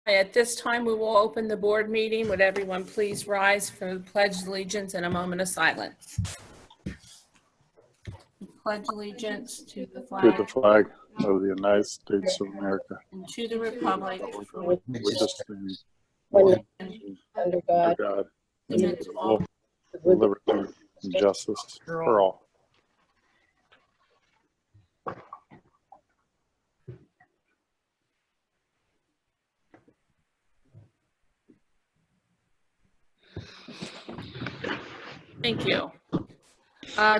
At this time, we will open the board meeting. Would everyone please rise for the Pledge of Allegiance and a moment of silence. Pledge allegiance to the flag of the United States of America and to the republic for which is one under God, indivisible, with liberty and justice for all. Thank you.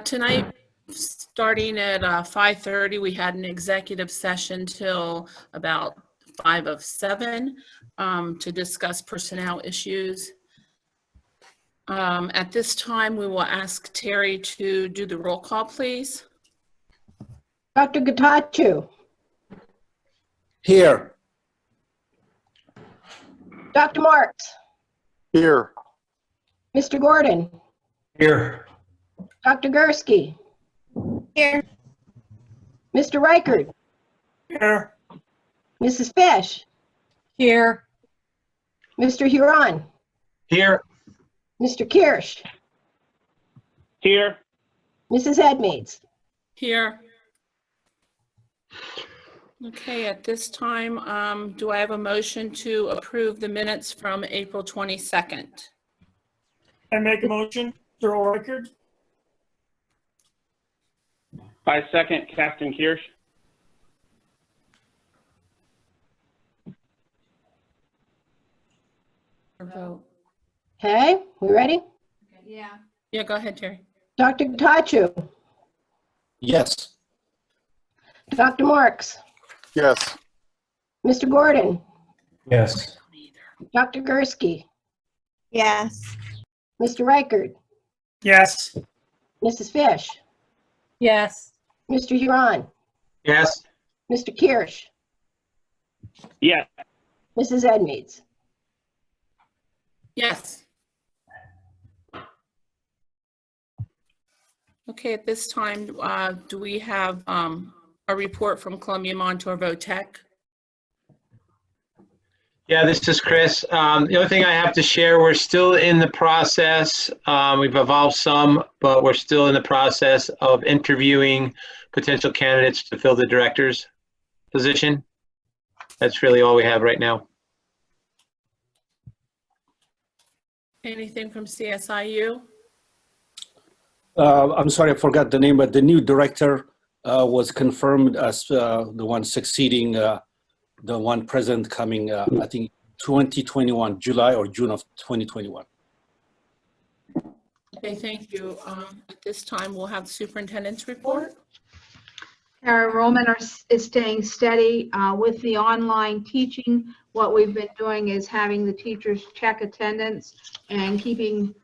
Tonight, starting at 5:30, we had an executive session till about 5:07 to discuss personnel issues. At this time, we will ask Terry to do the roll call, please. Dr. Gatachu. Here. Dr. Marks. Here. Mr. Gordon. Here. Dr. Gursky. Here. Mr. Reichert. Here. Mrs. Fish. Here. Mr. Huron. Here. Mr. Kirsch. Here. Mrs. Edmeades. Here. Okay, at this time, do I have a motion to approve the minutes from April 22nd? I make a motion, Earl Reichert. I second, Captain Kirsch. Vote. Okay, we ready? Yeah, go ahead, Terry. Dr. Gatachu. Yes. Dr. Marks. Yes. Mr. Gordon. Yes. Dr. Gursky. Yes. Mr. Reichert. Yes. Mrs. Fish. Yes. Mr. Huron. Yes. Mr. Kirsch. Yes. Mrs. Edmeades. Yes. Okay, at this time, do we have a report from Columbia Montour Votech? Yeah, this is Chris. The other thing I have to share, we're still in the process. We've evolved some, but we're still in the process of interviewing potential candidates to fill the director's position. That's really all we have right now. Anything from CSIU? I'm sorry, I forgot the name, but the new director was confirmed as the one succeeding the one present coming, I think 2021, July or June of 2021. Okay, thank you. At this time, we'll have the superintendent's report. Our enrollment is staying steady with the online teaching. What we've been doing is having the teachers check attendance and keeping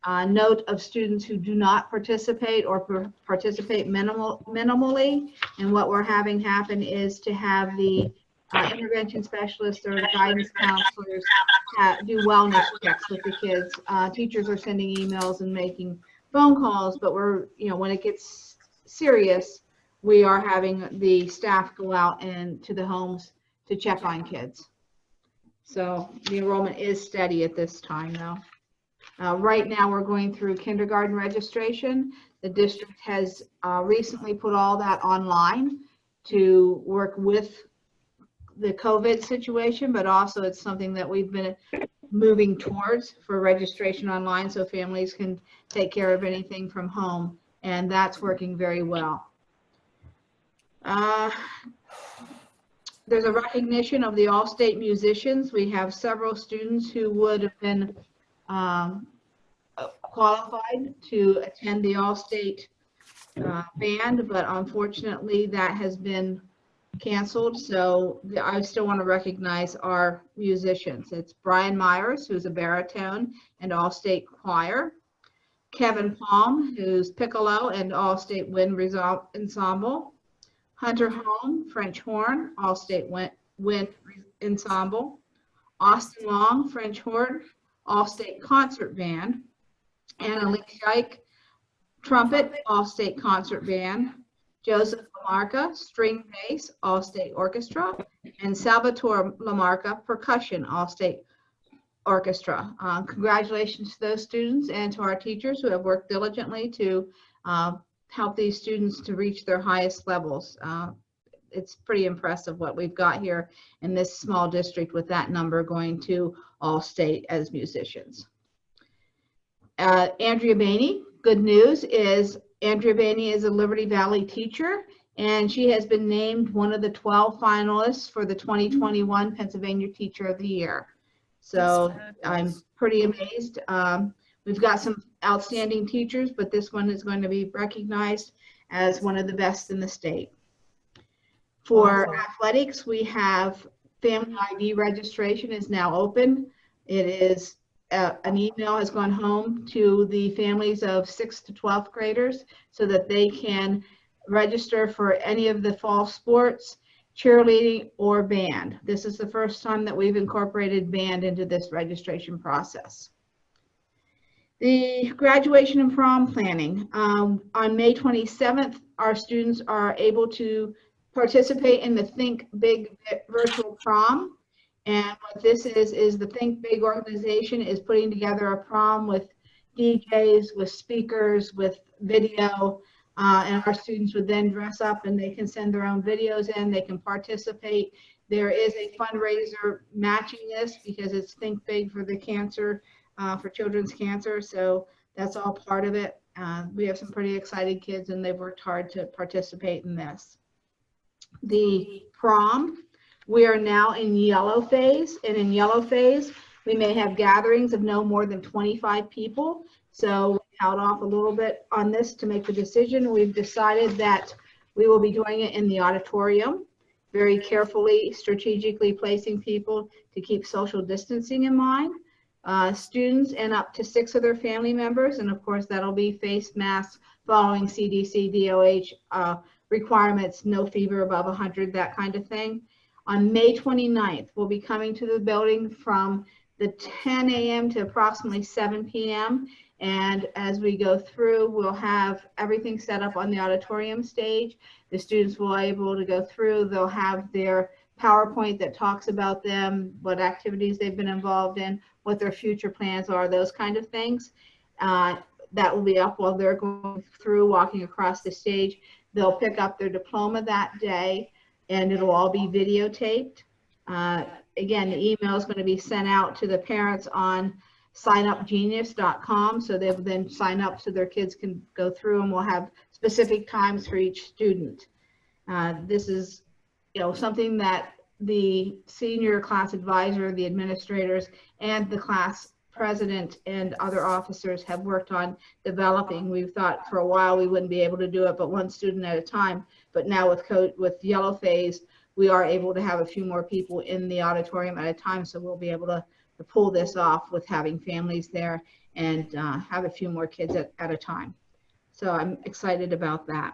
note of students who do not participate or participate minimally. And what we're having happen is to have the intervention specialists or guidance counselors do wellness checks with the kids. Teachers are sending emails and making phone calls, but we're, when it gets serious, we are having the staff go out and to the homes to check on kids. So the enrollment is steady at this time though. Right now we're going through kindergarten registration. The district has recently put all that online to work with the COVID situation, but also it's something that we've been moving towards for registration online so families can take care of anything from home, and that's working very well. There's a recognition of the All-State musicians. We have several students who would have been qualified to attend the All-State band, but unfortunately that has been canceled. So I still want to recognize our musicians. It's Brian Myers, who's a baritone and All-State choir. Kevin Palm, who's piccolo and All-State wind ensemble. Hunter Holm, French horn, All-State wind ensemble. Austin Long, French horn, All-State concert band. Anna Lee Scheich, trumpet, All-State concert band. Joseph Lamarca, string bass, All-State orchestra. and Salvatore Lamarca, percussion, all-state orchestra. Congratulations to those students and to our teachers who have worked diligently to help these students to reach their highest levels. It's pretty impressive what we've got here in this small district with that number going to all-state as musicians. Andrea Bainey, good news is Andrea Bainey is a Liberty Valley teacher, and she has been named one of the 12 finalists for the 2021 Pennsylvania Teacher of the Year. So I'm pretty amazed. We've got some outstanding teachers, but this one is going to be recognized as one of the best in the state. For athletics, we have Family ID registration is now open. It is an email has gone home to the families of 6th to 12th graders so that they can register for any of the fall sports, cheerleading, or band. This is the first time that we've incorporated band into this registration process. The graduation and prom planning. On May 27th, our students are able to participate in the Think Big virtual prom. And what this is the Think Big organization is putting together a prom with DJs, with speakers, with video, and our students would then dress up and they can send their own videos in, they can participate. There is a fundraiser matching this because it's Think Big for the cancer, for children's cancer. So that's all part of it. We have some pretty excited kids and they've worked hard to participate in this. The prom, we are now in yellow phase, and in yellow phase, we may have gatherings of no more than 25 people. So we held off a little bit on this to make the decision. We've decided that we will be doing it in the auditorium, very carefully, strategically placing people to keep social distancing in mind. Students and up to 6 of their family members, and of course that'll be face masks following CDC, DOH requirements, no fever above 100, that kind of thing. On May 29th, we'll be coming to the building from the 10 a.m. to approximately 7 p.m. And as we go through, we'll have everything set up on the auditorium stage. The students will be able to go through. They'll have their PowerPoint that talks about them, what activities they've been involved in, what their future plans are, those kind of things. That will be up while they're going through, walking across the stage. They'll pick up their diploma that day, and it'll all be videotaped. Again, the email is going to be sent out to the parents on signupgenius.com, so they will then sign up so their kids can go through, and we'll have specific times for each student. This is, something that the senior class advisor, the administrators, and the class president and other officers have worked on developing. We've thought for a while we wouldn't be able to do it, but one student at a time. But now with yellow phase, we are able to have a few more people in the auditorium at a time, so we'll be able to pull this off with having families there and have a few more kids at a time. So I'm excited about that.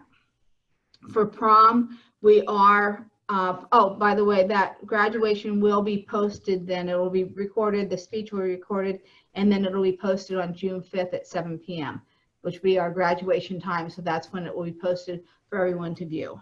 For prom, we are, oh, by the way, that graduation will be posted then. It will be recorded, the speech will be recorded, and then it'll be posted on June 5th at 7 p.m., which will be our graduation time. So that's when it will be posted for everyone to view.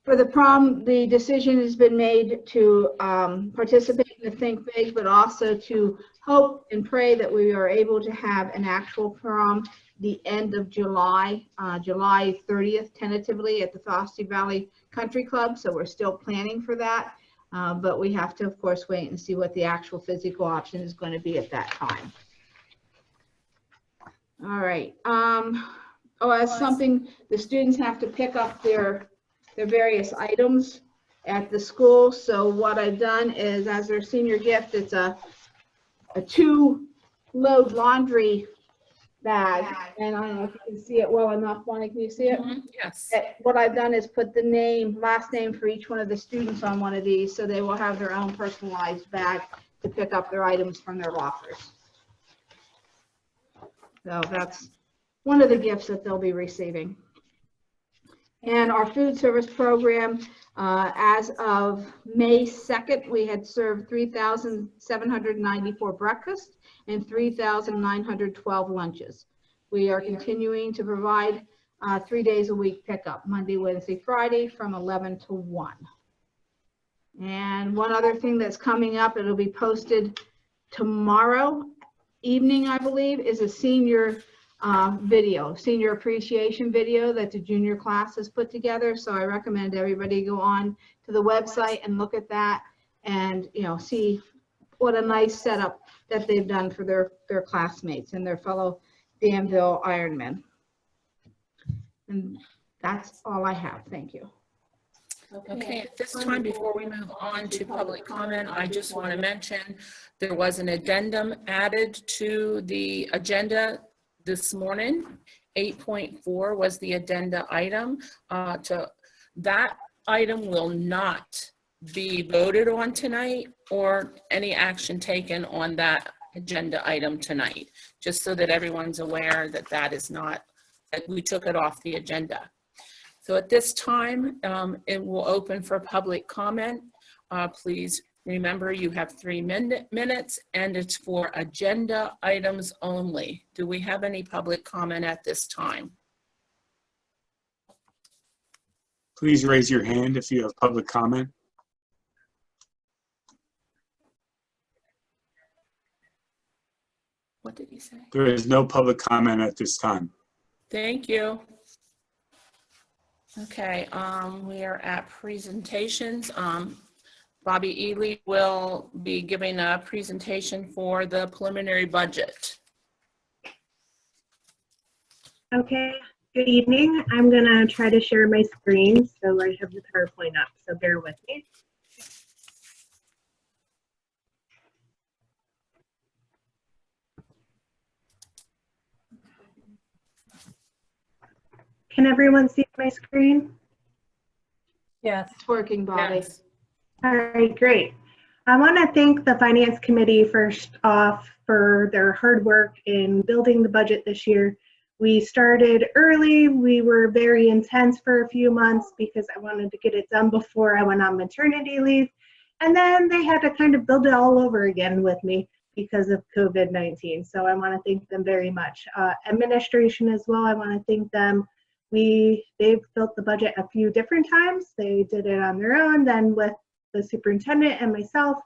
For the prom, the decision has been made to participate in the Think Big, but also to hope and pray that we are able to have an actual prom the end of July, July 30th, tentatively at the Foster Valley Country Club. So we're still planning for that, but we have to, of course, wait and see what the actual physical option is going to be at that time. All right. As something, the students have to pick up their various items at the school. So what I've done is, as their senior gift, it's a 2-load laundry bag, and I don't know if you can see it well enough. Bonnie, can you see it? Yes. What I've done is put the last name for each one of the students on one of these, so they will have their own personalized bag to pick up their items from their lockers. So that's one of the gifts that they'll be receiving. And our food service program, as of May 2nd, we had served 3,794 breakfasts and 3,912 lunches. We are continuing to provide 3 days a week pickup, Monday, Wednesday, Friday, from 11 to 1. And one other thing that's coming up, it'll be posted tomorrow evening, I believe, is a senior senior appreciation video that the junior class has put together. So I recommend everybody go on to the website and look at that and, see what a nice setup that they've done for their classmates and their fellow Danville Ironmen. And that's all I have. Thank you. Okay, at this time, before we move on to public comment, I just want to mention there was an addendum added to the agenda this morning. 8.4 was the addenda item. That item will not be voted on tonight or any action taken on that agenda item tonight, just so that everyone's aware that that we took it off the agenda. So at this time, it will open for public comment. Please remember you have 3 minutes and it's for agenda items only. Do we have any public comment at this time? Please raise your hand if you have public comment. What did he say? There is no public comment at this time. Thank you. Okay, we are at presentations. Bobby Ely will be giving a presentation for the preliminary budget. Okay, good evening. I'm gonna try to share my screen, so I have the PowerPoint up, so bear with me. Can everyone see my screen? Yes. It's working, Bobby. Yes. All right, great. I want to thank the Finance Committee first off for their hard work in building the budget this year. We started early. We were very intense for a few months because I wanted to get it done before I went on maternity leave. And then they had to kind of build it all over again with me because of COVID-19. So I want to thank them very much. Administration as well, I want to thank them. They've built the budget a few different times. They did it on their own, then with the superintendent and myself.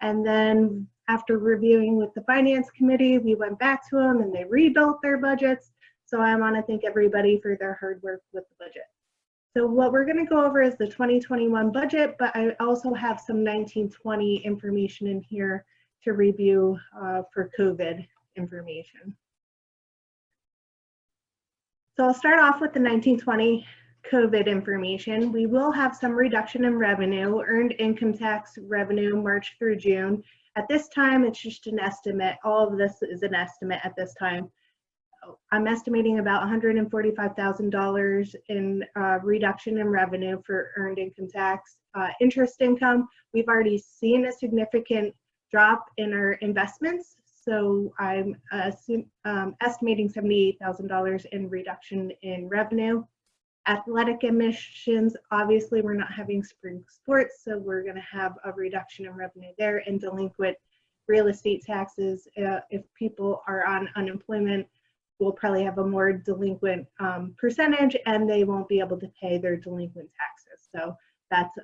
And then after reviewing with the Finance Committee, we went back to them and they rebuilt their budgets. So I want to thank everybody for their hard work with the budget. So what we're going to go over is the 2021 budget, but I also have some 1920 information in here to review for COVID information. So I'll start off with the 1920 COVID information. We will have some reduction in revenue, earned income tax revenue March through June. At this time, it's just an estimate. All of this is an estimate at this time. I'm estimating about $145,000 in reduction in revenue for earned income tax. Interest income, we've already seen a significant drop in our investments. So I'm estimating $78,000 in reduction in revenue. Athletic admissions, obviously we're not having spring sports, so we're going to have a reduction in revenue there. And delinquent real estate taxes, if people are on unemployment, we'll probably have a more delinquent percentage and they won't be able to pay their delinquent taxes. So that's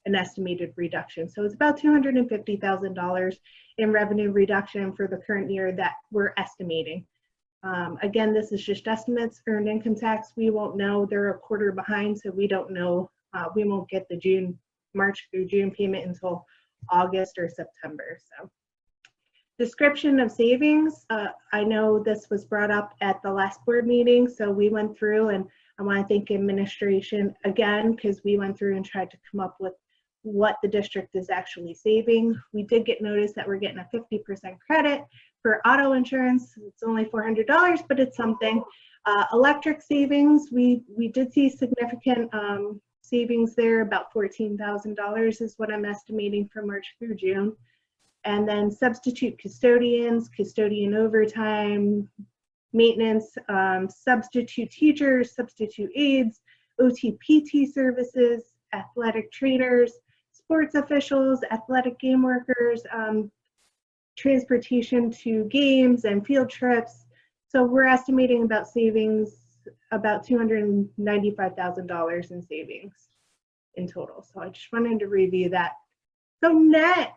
an estimated reduction. So it's about $250,000 in revenue reduction for the current year that we're estimating. Again, this is just estimates. Earned income tax, we won't know. They're a quarter behind, so we don't know. We won't get the March through June payment until August or September. So, description of savings. I know this was brought up at the last board meeting, so we went through, and I want to thank administration again because we went through and tried to come up with what the district is actually saving. We did get notice that we're getting a 50% credit for auto insurance. It's only $400, but it's something. Electric savings, we did see significant savings there. About $14,000 is what I'm estimating for March through June. And then substitute custodians, custodian overtime, maintenance, substitute teachers, substitute aides, OT/PT services, athletic trainers, sports officials, athletic game workers, transportation to games and field trips. So we're estimating about savings, about $295,000 in savings. in total. So I just wanted to review that. So net,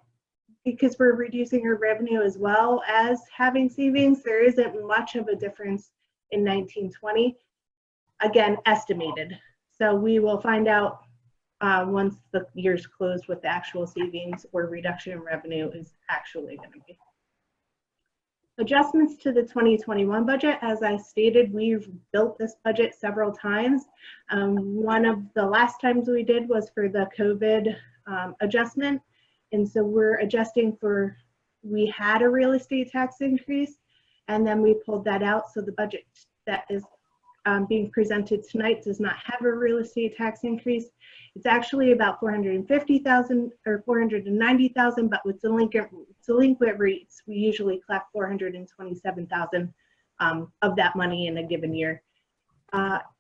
because we're reducing our revenue as well as having savings, there isn't much of a difference in 1920. Again, estimated. So we will find out once the year's closed what the actual savings or reduction in revenue is actually going to be. Adjustments to the 2021 budget, as I stated, we've built this budget several times. One of the last times we did was for the COVID adjustment. And so we're adjusting for, we had a real estate tax increase, and then we pulled that out. So the budget that is being presented tonight does not have a real estate tax increase. It's actually about 450,000 or 490,000, but with delinquent rates, we usually collect 427,000 of that money in a given year.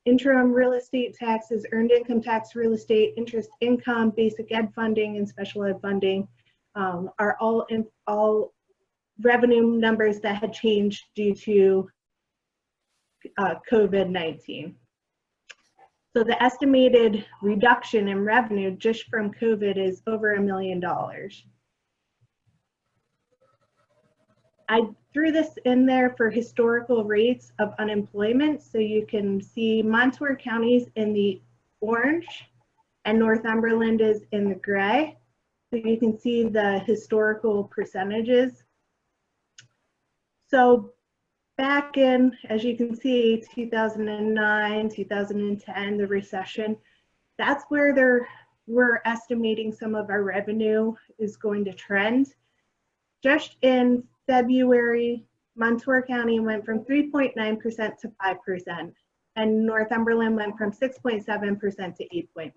Interim real estate taxes, earned income tax, real estate, interest income, basic ed funding, and special ed funding are all revenue numbers that had changed due to COVID-19. So the estimated reduction in revenue just from COVID is over $1 million. I threw this in there for historical rates of unemployment. So you can see Montour County's in the orange and Northumberland is in the gray. So you can see the historical percentages. So back in, as you can see, 2009, 2010, the recession, that's where we're estimating some of our revenue is going to trend. Just in February, Montour County went from 3.9% to 5%, and Northumberland went from 6.7% to 8.1%.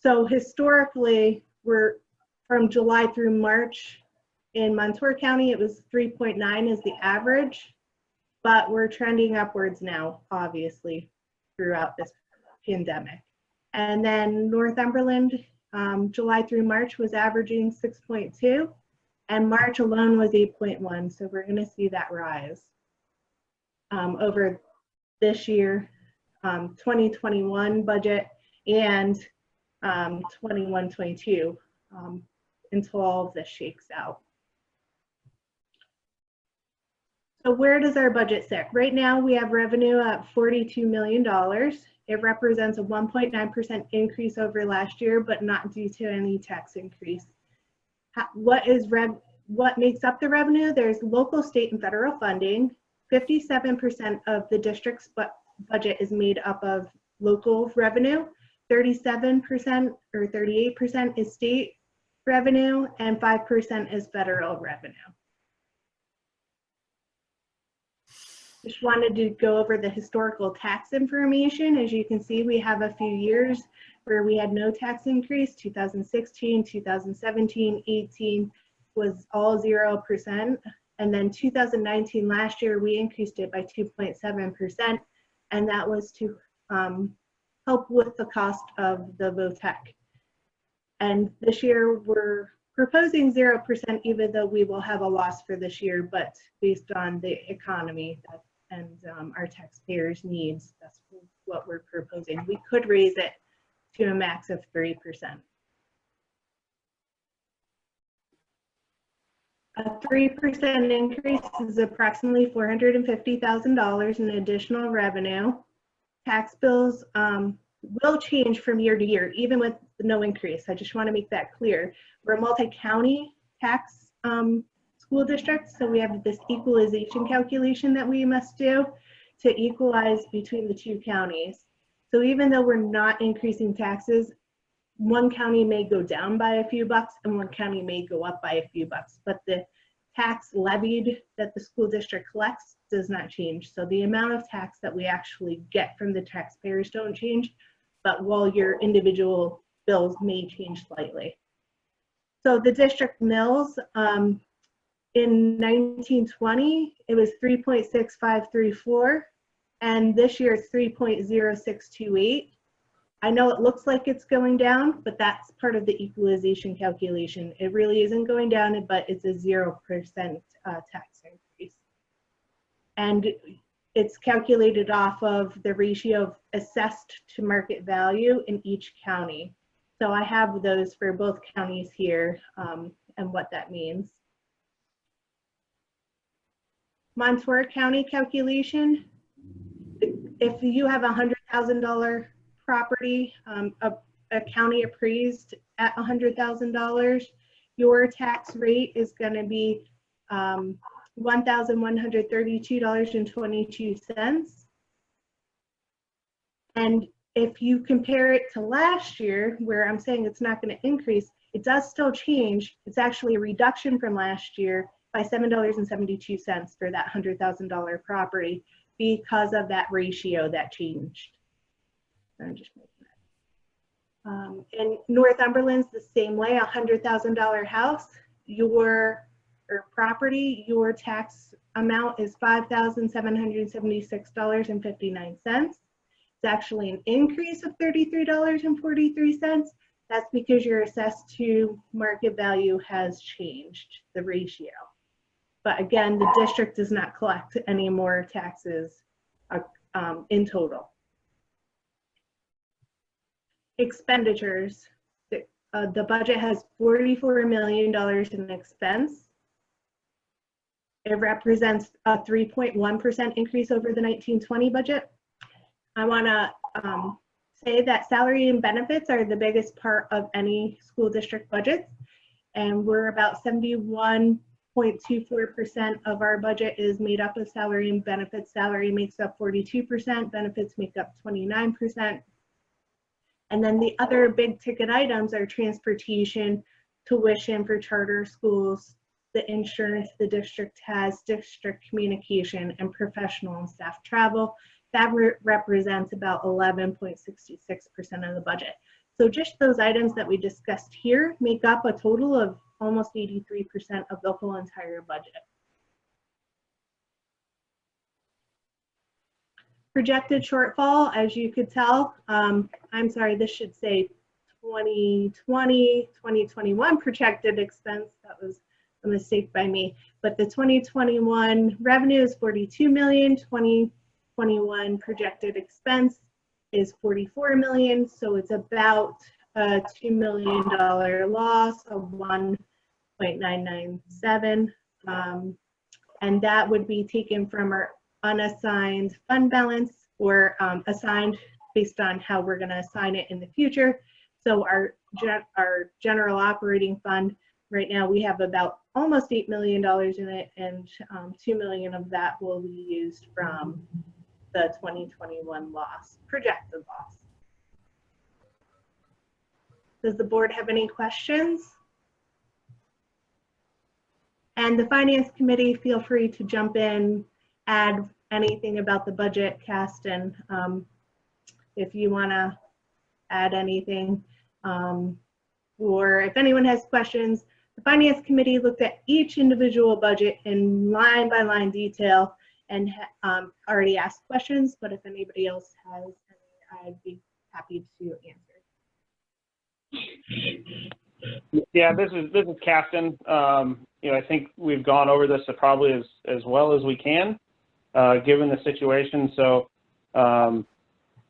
So historically, we're from July through March, in Montour County, it was 3.9 is the average, but we're trending upwards now, obviously, throughout this pandemic. And then Northumberland, July through March was averaging 6.2, and March alone was 8.1. So we're going to see that rise over this year, 2021 budget and 21-22 until all of this shakes out. So where does our budget sit? Right now we have revenue at $42 million. It represents a 1.9% increase over last year, but not due to any tax increase. What makes up the revenue? There's local, state, and federal funding. 57% of the district's budget is made up of local revenue. 37% or 38% is state revenue, and 5% is federal revenue. Just wanted to go over the historical tax information. As you can see, we have a few years where we had no tax increase. 2016, 2017, 18 was all 0%. And then 2019, last year, we increased it by 2.7%. And that was to help with the cost of the VOTEC. And this year, we're proposing 0%, even though we will have a loss for this year, but based on the economy and our taxpayers' needs, that's what we're proposing. We could raise it to a max of 3%. A 3% increase is approximately $450,000 in additional revenue. Tax bills will change from year to year, even with no increase. I just want to make that clear. We're a multi-county tax school district, so we have this equalization calculation that we must do to equalize between the two counties. So even though we're not increasing taxes, one county may go down by a few bucks and one county may go up by a few bucks, but the tax levied that the school district collects does not change. So the amount of tax that we actually get from the taxpayers don't change, but while your individual bills may change slightly. So the district mills, in 1920, it was 3.6534, and this year it's 3.0628. I know it looks like it's going down, but that's part of the equalization calculation. It really isn't going down, but it's a 0% tax increase. And it's calculated off of the ratio of assessed to market value in each county. So I have those for both counties here and what that means. Montour County calculation. If you have a $100,000 property, a county appraised at $100,000, your tax rate is going to be $1,132.22. And if you compare it to last year, where I'm saying it's not going to increase, it does still change. It's actually a reduction from last year by $7.72 for that $100,000 property because of that ratio that changed. I'm just making that. In Northumberland's the same way, a $100,000 house, your property, your tax amount is $5,776.59. It's actually an increase of $33.43. That's because your assessed to market value has changed, the ratio. But again, the district does not collect any more taxes in total. Expenditures. The budget has $44 million in expense. It represents a 3.1% increase over the 1920 budget. I want to say that salary and benefits are the biggest part of any school district budget, and we're about 71.24% of our budget is made up of salary and benefits. Salary makes up 42%, benefits make up 29%. And then the other big ticket items are transportation, tuition for charter schools, the insurance the district has, district communication, and professional and staff travel. That represents about 11.66% of the budget. So just those items that we discussed here make up a total of almost 83% of the whole entire budget. Projected shortfall, as you could tell, I'm sorry, this should say 2020, 2021 projected expense. That was a mistake by me. But the 2021 revenue is 42 million, 2021 projected expense is 44 million. So it's about a $2 million loss of 1.997. And that would be taken from our unassigned fund balance or assigned based on how we're going to assign it in the future. So our general operating fund, right now we have about almost $8 million in it, and 2 million of that will be used from the 2021 loss, projected loss. Does the board have any questions? And the finance committee, feel free to jump in, add anything about the budget, Caston, if you want to add anything, or if anyone has questions. The finance committee looked at each individual budget in line by line detail and already asked questions, but if anybody else has any, I'd be happy to answer. Yeah, this is Captain. You know, I think we've gone over this probably as well as we can, given the situation. So I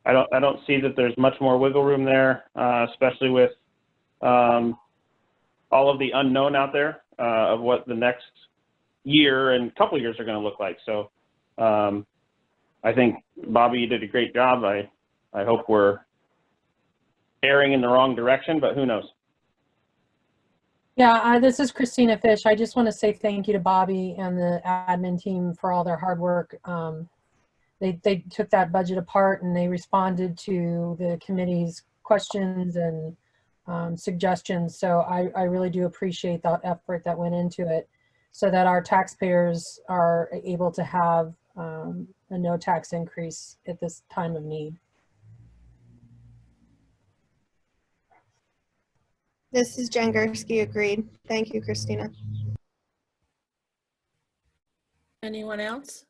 don't see that there's much more wiggle room there, especially with all of the unknown out there of what the next year and couple of years are going to look like. So I think, Bobby, you did a great job. I hope we're erring in the wrong direction, but who knows? Yeah, this is Christina Fish. I just want to say thank you to Bobby and the admin team for all their hard work. They took that budget apart and they responded to the committee's questions and suggestions. So I really do appreciate that effort that went into it so that our taxpayers are able to have a no tax increase at this time of need. This is Jen Gursky, agreed. Thank you, Christina. Anyone else?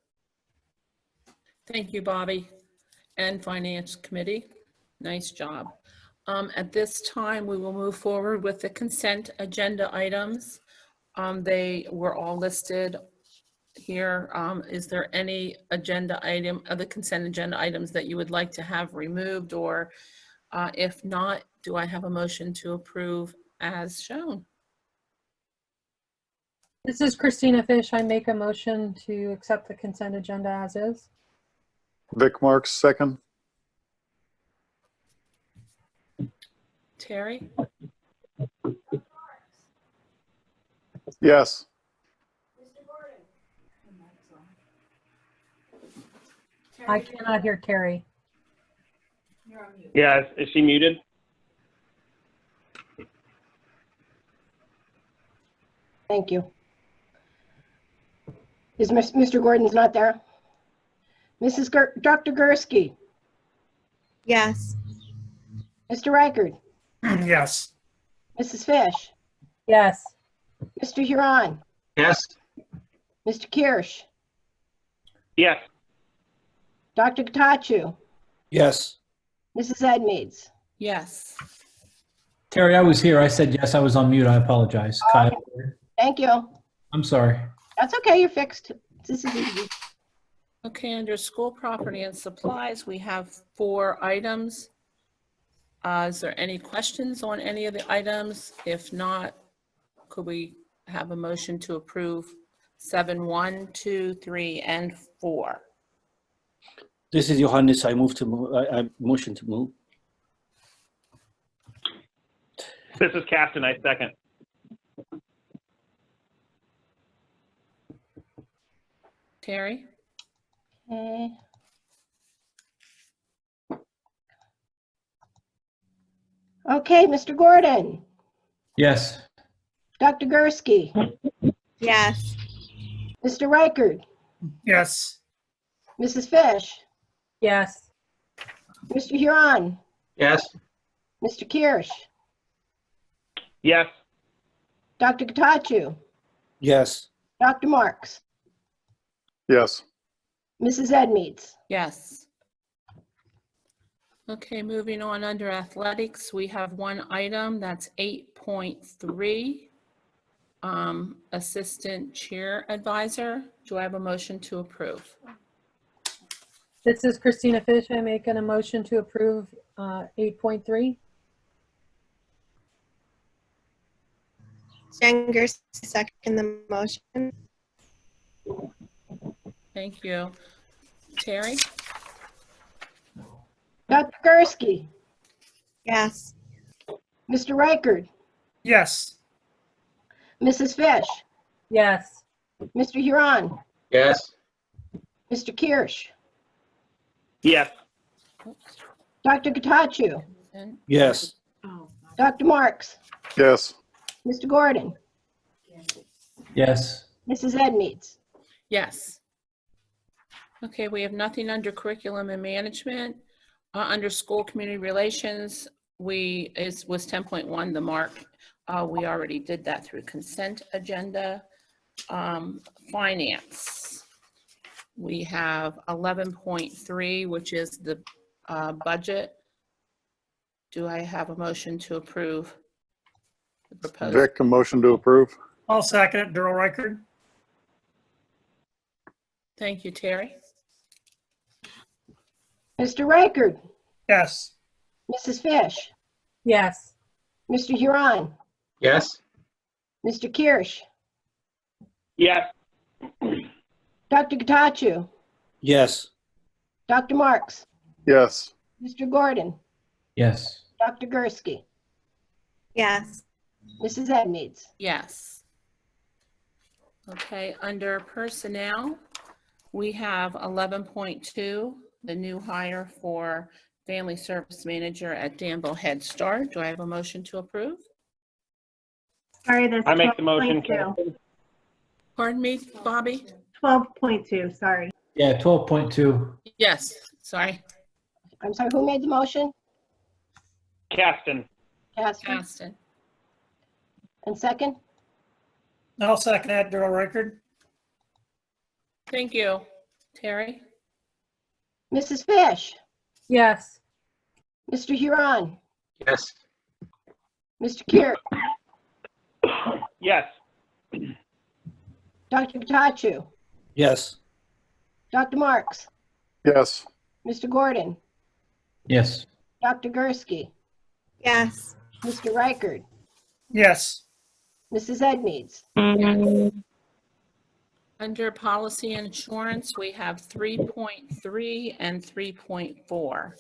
Thank you, Bobby and Finance Committee. Nice job. At this time, we will move forward with the consent agenda items. They were all listed here. Is there any agenda item, other consent agenda items that you would like to have removed? Or if not, do I have a motion to approve as shown? This is Christina Fish. I make a motion to accept the consent agenda as is. Vic Marks, second. Terry? Yes. I cannot hear Terry. Yeah, is she muted? Thank you. Is Mr. Gordon's not there? Dr. Gursky, Yes. Mr. Reichard, Yes. Mrs. Fish, Yes. Mr. Huron, Yes. Mr. Kirsch, Yes. Dr. Katachu, Yes. Mrs. Edmeades. Yes. Terry, I was here. I said yes. I was on mute. I apologize. Kyle. Thank you. I'm sorry. That's okay, you're fixed. This is easy. Okay, under school property and supplies, we have 4 items. Is there any questions on any of the items? If not, could we have a motion to approve 7, 1, 2, 3, and 4? This is Johannes. I move to move. I motion to move. This is Captain. I second. Terry? Okay. Okay, Mr. Gordon, Yes. Dr. Gursky, Yes. Mr. Reichard, Yes. Mrs. Fish, Yes. Mr. Huron, Yes. Mr. Kirsch, Yes. Dr. Katachu, Yes. Dr. Marks, Yes. Mrs. Edmeades. Yes. Okay, moving on under athletics, we have 1 item, that's 8.3, assistant chair advisor. Do I have a motion to approve? This is Christina Fish. I make a motion to approve 8.3. Jengers, second the motion. Thank you. Terry? Dr. Gursky, Yes. Mr. Reichard, Yes. Mrs. Fish, Yes. Mr. Huron, Yes. Mr. Kirsch, Yes. Dr. Katachu, Yes. Dr. Marks, Yes. Mr. Gordon, Yes. Mrs. Edmeades. Yes. Okay, we have nothing under curriculum and management. Under school community relations, was 10.1 the mark. We already did that through consent agenda. Finance. We have 11.3, which is the budget. Do I have a motion to approve the proposed? Vic, a motion to approve. I'll second it. Darrell Reichard. Thank you, Terry. Mr. Reichard, Yes. Mrs. Fish, Yes. Mr. Huron, Yes. Mr. Kirsch, Yes. Dr. Katachu, Yes. Dr. Marks, Yes. Mr. Gordon, Yes. Dr. Gursky, Yes. Mrs. Edmeades. Yes. Okay, under personnel, we have 11.2, the new hire for family service manager at Danville Head Start. Do I have a motion to approve? Sorry, that's I make the motion. 12.2. Pardon me, Bobby? 12.2, sorry. Yeah, 12.2. Yes, sorry, I'm sorry, who made the motion? Caston. Casper. Caston. And second? I'll second that. Darrell Reichard. Thank you. Terry? Mrs. Fish, Yes. Mr. Huron, Yes. Mr. Kirsch, Yes. Dr. Katachu, Yes. Dr. Marks, Yes. Mr. Gordon, Yes. Dr. Gursky, Yes. Mr. Reichard, Yes. Mrs. Edmeades. Under policy insurance, we have 3.3 and 3.4.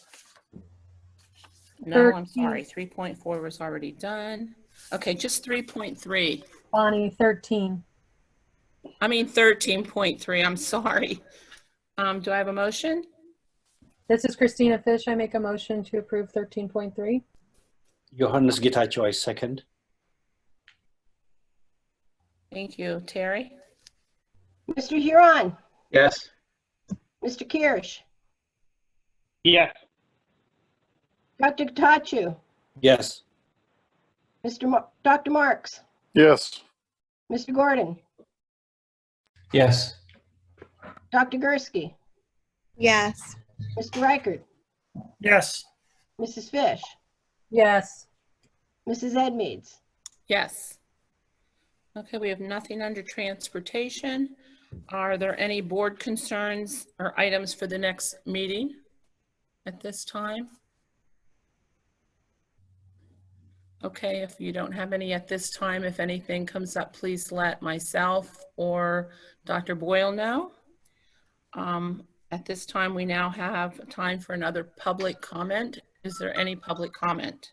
No, I'm sorry, 3.4 was already done. Okay, just 3.3. Bonnie, 13. I mean 13.3, I'm sorry. Do I have a motion? This is Christina Fish. I make a motion to approve 13.3. Johannes Getachew, I second. Thank you. Terry? Mr. Huron, Yes. Mr. Kirsch, Yes. Dr. Getachew, Yes. Dr. Marks, Yes. Mr. Gordon, Yes. Dr. Gursky, Yes. Mr. Reichard, Yes. Mrs. Fish, Yes. Mrs. Edmeades. Yes. Okay, we have nothing under transportation. Are there any board concerns or items for the next meeting at this time? Okay, if you don't have any at this time, if anything comes up, please let myself or Dr. Boyle know. At this time, we now have time for another public comment. Is there any public comment?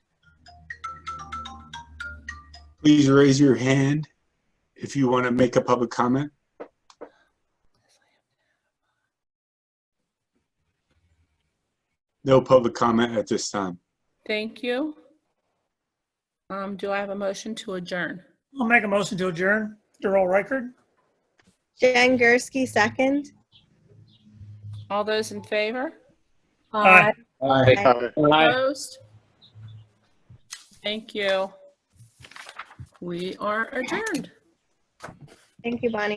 Please raise your hand if you want to make a public comment. No public comment at this time. Thank you. Do I have a motion to adjourn? I'll make a motion to adjourn. Earl Reichard? Jen Gursky, second. All those in favor? Aye. Aye. Aye. Opposed? Thank you. We are adjourned. Thank you, Bonnie.